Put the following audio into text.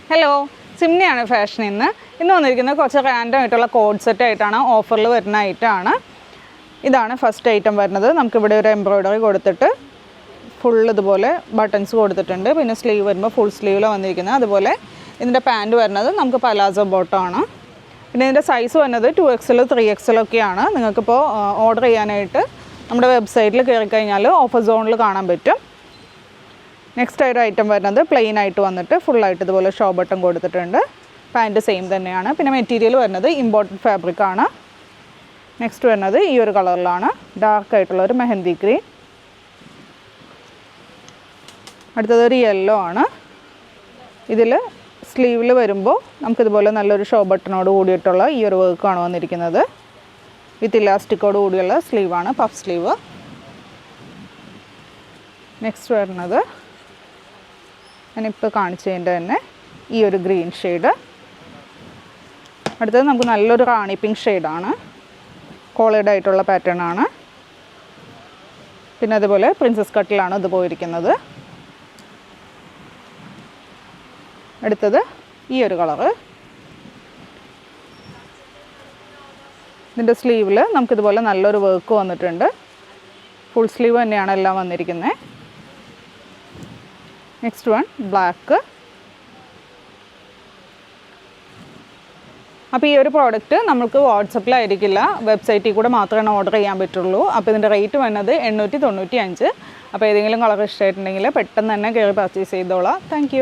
Hello, സിംനയാണ് ഫാഷനിൽ നിന്ന്. ഇന്ന് വന്നിരിക്കുന്നത് കുറച്ച് റാൻഡം ആയിട്ടുള്ള കോഡ് സെറ്റ് ആയിട്ടാണ്. ഓഫറിൽ വരുന്ന ഐറ്റമാണ്. ഇതാണ് ഫസ്റ്റ് ഐറ്റം വരുന്നത്. നമുക്കിവിടെ ഒരു എംബ്രോയ്ഡറി കൊടുത്തിട്ട് ഫുൾ ഇതുപോലെ ബട്ടൺസ് കൊടുത്തിട്ടുണ്ട്. പിന്നെ സ്ലീവ് വരുമ്പോൾ ഫുൾ സ്ലീവിലാണ് വന്നിരിക്കുന്നത്. അതുപോലെ ഇതിൻ്റെ പാൻറ്റ് വരുന്നത് നമുക്ക് പലാസോ ബോട്ടമാണ്. പിന്നെ ഇതിൻ്റെ സൈസ് വരുന്നത് 2XL 3XL ഒക്കെയാണ്. നിങ്ങൾക്കിപ്പോൾ ഓർഡർ ചെയ്യാനായിട്ട് നമ്മുടെ വെബ്സൈറ്റിൽ കയറി കഴിഞ്ഞാൽ ഓഫർ സോണിൽ കാണാൻ പറ്റും. നെക്സ്റ്റ് ഒരു ഐറ്റം വരുന്നത് പ്ലെയിൻ ആയിട്ട് വന്നിട്ട് ഫുള്ളായിട്ട് ഇതുപോലെ ഷോ ബട്ടൺ കൊടുത്തിട്ടുണ്ട്. പാൻറ്റ് സെയിം തന്നെയാണ്. പിന്നെ മെറ്റീരിയൽ വരുന്നത് ഇമ്പോർട്ടഡ് ഫാബ്രിക് ആണ്. നെക്സ്റ്റ് വരുന്നത് ഈ ഒരു കളറിലാണ്, ഡാർക്ക് ആയിട്ടുള്ള ഒരു മെഹന്തി ഗ്രീൻ. അടുത്തതൊരു യെല്ലോ ആണ്. ഇതിൽ സ്ലീവിൽ വരുമ്പോൾ നമുക്കിതുപോലെ നല്ലൊരു ഷോ ബട്ടണോട് കൂടിയിട്ടുള്ള ഈ ഒരു വർക്കാണ് വന്നിരിക്കുന്നത്. വിത്ത് ഇലാസ്റ്റിക്കോട് കൂടിയുള്ള സ്ലീവാണ്, പഫ് സ്ലീവ്. നെക്സ്റ്റ് വരുന്നത് ഞാനിപ്പോൾ കാണിച്ചതിൻ്റെ തന്നെ ഈ ഒരു ഗ്രീൻ ഷെയ്ഡ്. അടുത്തത് നമുക്ക് നല്ലൊരു റാണി പിങ്ക് ഷെയ്ഡാണ്. കോളേഡ് ആയിട്ടുള്ള പാറ്റേൺ ആണ്. പിന്നെ അതുപോലെ പ്രിൻസസ് കട്ടിലാണ് ഇത് പോയിരിക്കുന്നത്. അടുത്തത് ഈ ഒരു കളറ്. ഇതിൻ്റെ സ്ലീവിൽ നമുക്കിതുപോലെ നല്ലൊരു വർക്ക് വന്നിട്ടുണ്ട്. ഫുൾ സ്ലീവ് തന്നെയാണ് എല്ലാം വന്നിരിക്കുന്നത്. Next one black. അപ്പോൾ ഈ ഒരു പ്രോഡക്റ്റ് നമുക്ക് വാട്സപ്പിലായിരിക്കില്ല, വെബ്സൈറ്റിൽ കൂടെ മാത്രമേ ഓർഡർ ചെയ്യാൻ പറ്റുള്ളൂ. അപ്പോൾ ഇതിൻ്റെ റേറ്റ് വന്നത് 895. അപ്പോൾ ഏതെങ്കിലും കളർ ഇഷ്ടമായിട്ടുണ്ടെങ്കിൽ പെട്ടെന്ന് തന്നെ കയറി പർച്ചേസ് ചെയ്തോളാം. താങ്ക്